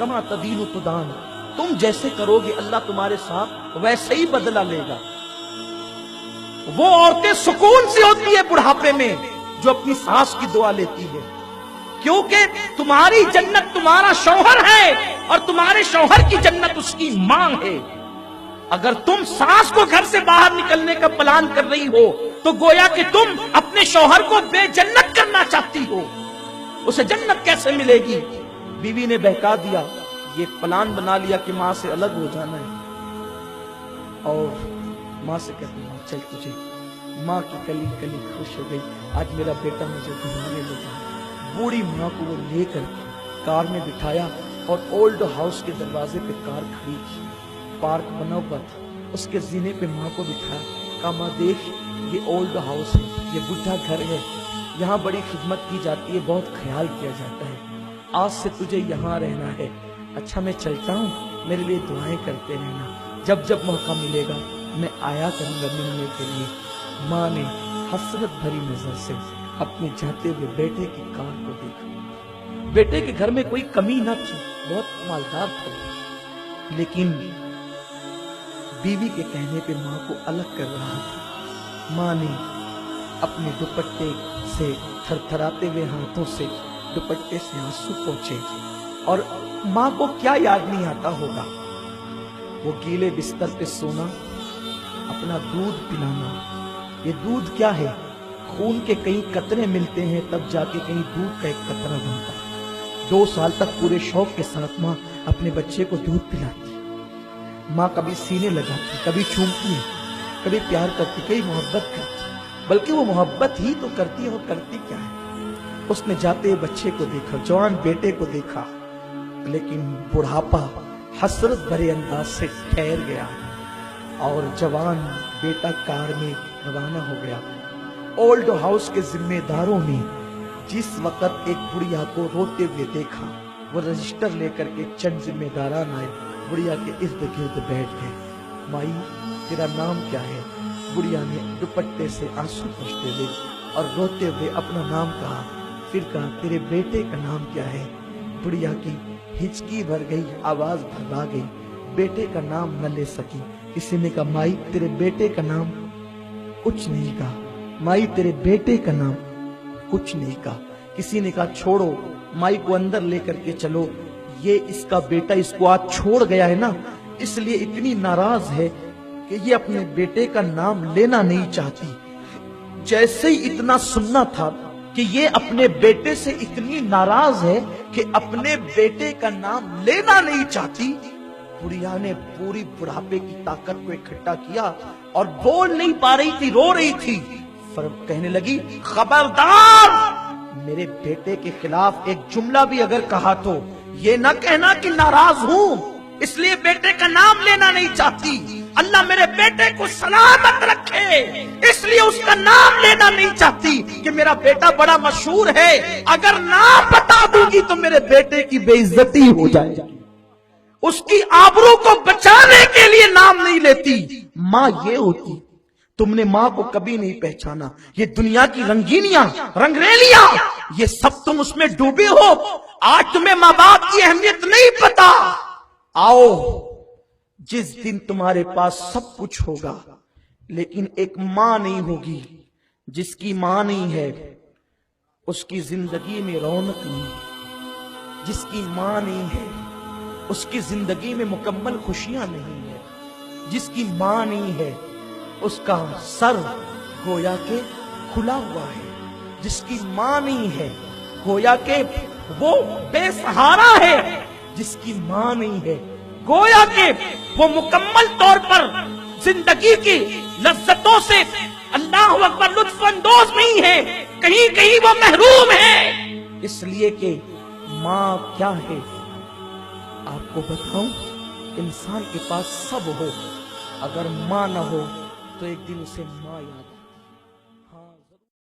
कमा तदीनु तुदान, तुम जैसे करोगे अल्लाह तुम्हारे साथ वैसे ही बदला लेगा। वो औरतें सुकून से होती है बुढ़ापे में जो अपनी सास की दुआ लेती है, क्योंकि तुम्हारी जन्नत तुम्हारा शौहर है और तुम्हारे शौहर की जन्नत उसकी मां है। अगर तुम सास को घर से बाहर निकलने का प्लान कर रही हो तो गोया कि तुम अपने शौहर को बेजन्नत करना चाहती हो। उसे जन्नत कैसे मिलेगी? बीवी ने बहका दिया, ये प्लान बना लिया कि माँ से अलग हो जाना है, और माँ से कहती माँ चल तुझे। माँ की कली कली खुश हो गई, आज मेरा बेटा मुझे घुमाने लगा। बूढ़ी माँ को वो लेकर कार में बिठाया और ओल्ड हाउस के दरवाजे पे कार खड़ी की। पार्क बना हुआ था, उसके जीने पे माँ को बिठाया, कहा माँ देख ये ओल्ड हाउस है, ये बुढ़ा घर है, यहाँ बड़ी खिदमत की जाती है, बहुत ख्याल किया जाता है, आज से तुझे यहाँ रहना है। अच्छा मैं चलता हूँ, मेरे लिए दुआएं करते रहना, जब जब मौका मिलेगा मैं आया करूँगा मिलने के लिए। माँ ने हसरत भरी नजर से अपने जाते हुए बेटे की कार को देखा। बेटे के घर में कोई कमी न थी, बहुत मालदार था, लेकिन बीवी के कहने पे माँ को अलग कर रहा था। माँ ने अपने दुपट्टे से थरथराते हुए हाथों से दुपट्टे से आंसू पोंछे, और माँ को क्या याद नहीं आता होगा, वो गीले बिस्तर पे सोना, अपना दूध पिलाना। ये दूध क्या है? खून के कई कतरे मिलते हैं तब जाके कहीं दूध का एक कतरा बनता है। 2 साल तक पूरे शौक के साथ माँ अपने बच्चे को दूध पिलाती। माँ कभी सीने लगाती, कभी चूमती है, कभी प्यार करती, कभी मोहब्बत करती, बल्कि वो मोहब्बत ही तो करती है, वो करती क्या है? उसने जाते बच्चे को देखा, जवान बेटे को देखा, लेकिन बुढ़ापा हसरत भरे अंदाज से ठहर गया और जवान बेटा कार में रवाना हो गया। ओल्ड हाउस के जिम्मेदारों ने जिस वक्त एक बुढ़िया को रोते हुए देखा, वो रजिस्टर लेकर के चंद जिम्मेदारान आए, बुढ़िया के इर्द गिर्द बैठ गए। माई तेरा नाम क्या है? बुढ़िया ने दुपट्टे से आंसू पोंछते हुए और रोते हुए अपना नाम कहा, फिर कहा तेरे बेटे का नाम क्या है? बुढ़िया की हिचकी भर गई, आवाज भरवा गई, बेटे का नाम न ले सकी। किसी ने कहा माई तेरे बेटे का नाम? कुछ नहीं कहा। माई तेरे बेटे का नाम? कुछ नहीं कहा। किसी ने कहा छोड़ो, माई को अंदर लेकर के चलो, ये इसका बेटा इसको आज छोड़ गया है ना, इसलिए इतनी नाराज है कि ये अपने बेटे का नाम लेना नहीं चाहती। जैसे ही इतना सुनना था कि ये अपने बेटे से इतनी नाराज है कि अपने बेटे का नाम लेना नहीं चाहती, बुढ़िया ने पूरी बुढ़ापे की ताकत को इकट्ठा किया और बोल नहीं पा रही थी, रो रही थी, पर कहने लगी खबरदार, मेरे बेटे के खिलाफ एक जुमला भी अगर कहा तो ये न कहना कि नाराज हूं, इसलिए बेटे का नाम लेना नहीं चाहती। अल्लाह मेरे बेटे को सलामत रखे, इसलिए उसका नाम लेना नहीं चाहती कि मेरा बेटा बड़ा मशहूर है, अगर नाम बता दूंगी तो मेरे बेटे की बेइज्जती हो जाएगी। उसकी आबरू को बचाने के लिए नाम नहीं लेती। माँ ये होती, तुमने माँ को कभी नहीं पहचाना। ये दुनिया की रंगीनियां, रंगरेलियां, ये सब तुम उसमें डूबे हो। आज तुम्हें माँ बाप की अहमियत नहीं पता। आओ, जिस दिन तुम्हारे पास सब कुछ होगा लेकिन एक माँ नहीं होगी, जिसकी माँ नहीं है उसकी जिंदगी में रौनक नहीं, जिसकी माँ नहीं है उसकी जिंदगी में मुकम्मल खुशियां नहीं है, जिसकी माँ नहीं है उसका सर गोया के खुला हुआ है, जिसकी माँ नहीं है गोया के वो बेसहारा है, जिसकी माँ नहीं है गोया के वो मुकम्मल तौर पर जिंदगी की लज्जतों से अल्लाह अकबर लुत्फ अंदोज नहीं है, कहीं कहीं वो महरूम है। इसलिए कि माँ क्या है आपको बताऊं, इंसान के पास सब हो, अगर माँ न हो तो एक दिन उसे माँ याद